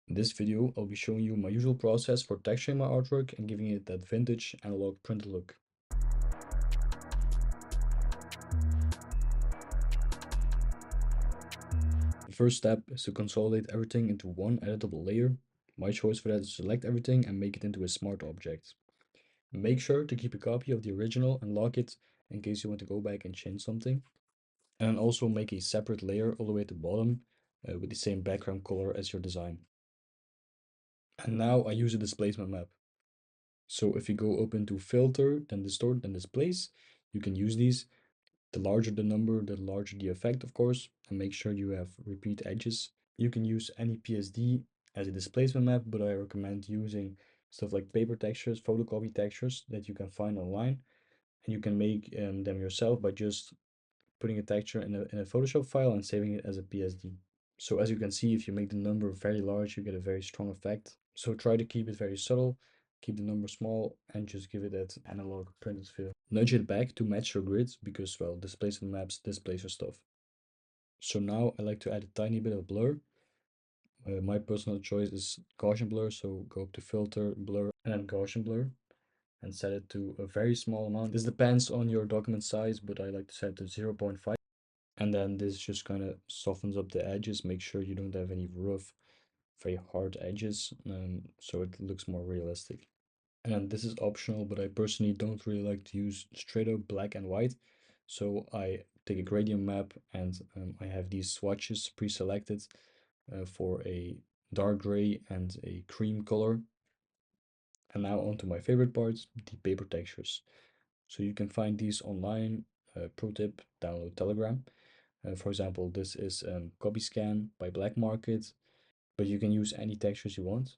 In this video, I'll be showing you my usual process for texturing my artwork and giving it that vintage analog printed look. The first step is to consolidate everything into one editable layer. My choice for that is to select everything and make it into a smart object. Make sure to keep a copy of the original and lock it in case you want to go back and change something. And then also make a separate layer all the way at the bottom with the same background color as your design. And now I use a displacement map. So if you go up into filter, then distort, then displace, you can use these. The larger the number, the larger the effect, of course, and make sure you have repeat edges. You can use any PSD as a displacement map, but I recommend using stuff like paper textures, photocopy textures that you can find online, and you can make them yourself by just putting a texture in a Photoshop file and saving it as a PSD. So as you can see, if you make the number very large, you get a very strong effect. So try to keep it very subtle, keep the number small, and just give it that analog printed feel. Nudge it back to match your grid because, well, displacement maps displace your stuff. So now I like to add a tiny bit of blur. My personal choice is Gaussian blur, so go up to filter, blur, and then Gaussian blur, and set it to a very small amount. This depends on your document size, but I like to set it to 0.5. And then this just kind of softens up the edges, make sure you don't have any rough, very hard edges, so it looks more realistic. And then this is optional, but I personally don't really like to use straight up black and white. So I take a gradient map and I have these swatches pre-selected for a dark gray and a cream color. And now onto my favorite part, the paper textures. So you can find these online. Pro tip, download Telegram. For example, this is Copyscan by Black Market, but you can use any textures you want.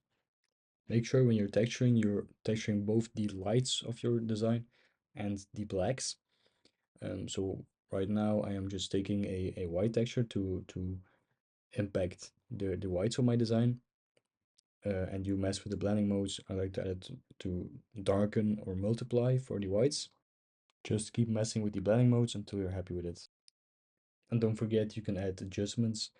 Make sure when you're texturing both the lights of your design and the blacks. So right now I am just taking a white texture to impact the whites of my design. And you mess with the blending modes. I like to add it to darken or multiply for the whites. Just keep messing with the blending modes until you're happy with it. And don't forget you can add adjustments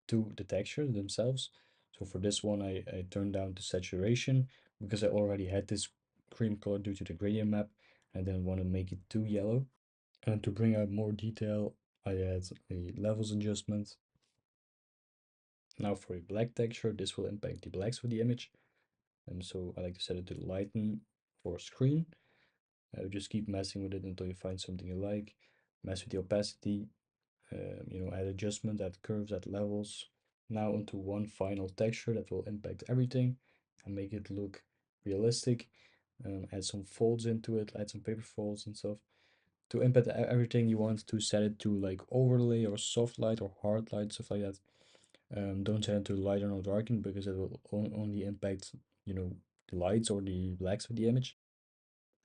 to the textures themselves. So for this one, I turned down to saturation because I already had this cream color due to the gradient map. I didn't want to make it too yellow. And to bring out more detail, I add a levels adjustment. Now for a black texture, this will impact the blacks of the image. And so I like to set it to lighten for screen. Just keep messing with it until you find something you like. Mess with the opacity, add adjustment, add curves, add levels. Now onto one final texture that will impact everything and make it look realistic. Add some folds into it, add some paper folds and stuff. To impact everything, you want to set it to like overlay or soft light or hard light, stuff like that. Don't set it to lighten or darken because it will only impact, the lights or the blacks of the image.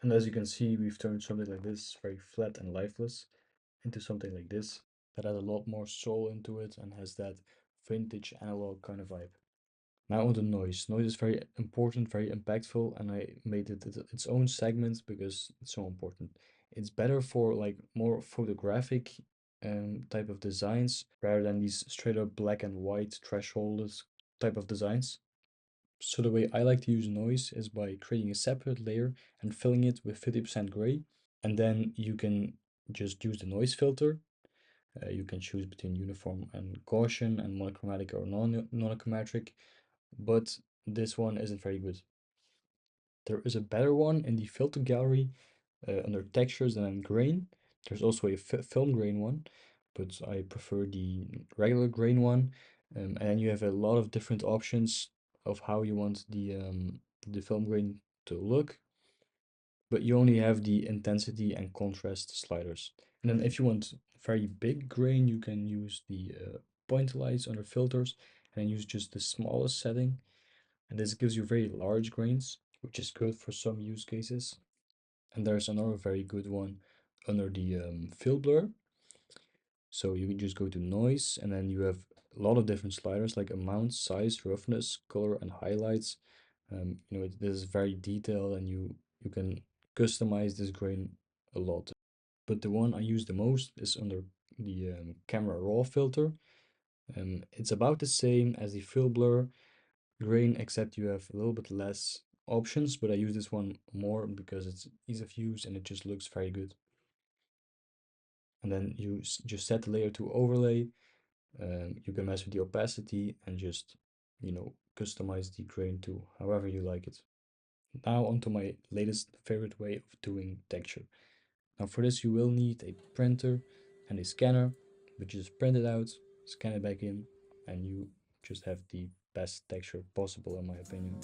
And as you can see, we've turned something like this, very flat and lifeless, into something like this that has a lot more soul into it and has that vintage analog kind of vibe. Now on the noise. Noise is very important, very impactful, and I made it its own segment because it's so important. It's better for like more photographic type of designs rather than these straight up black and white thresholded type of designs. So the way I like to use noise is by creating a separate layer and filling it with 50% gray. And then you can just use the noise filter. You can choose between uniform and Gaussian and monochromatic or monochromatic, but this one isn't very good. There is a better one in the filter gallery under textures and then grain. There's also a film grain one, but I prefer the regular grain one. And then you have a lot of different options of how you want the film grain to look, but you only have the intensity and contrast sliders. And then if you want very big grain, you can use the point lights under filters and use just the smallest setting. And this gives you very large grains, which is good for some use cases. And there's another very good one under the fill blur. So you can just go to noise and then you have a lot of different sliders like amount, size, roughness, color, and highlights. This is very detailed and you can customize this grain a lot. But the one I use the most is under the camera raw filter. It's about the same as the fill blur, grain, except you have a little bit less options, but I use this one more because it's ease of use and it just looks very good. And then you just set the layer to overlay. You can mess with the opacity and just, customize the grain to however you like it. Now onto my latest favorite way of doing texture. Now for this you will need a printer and a scanner, but you just print it out, scan it back in, and you just have the best texture possible in my opinion.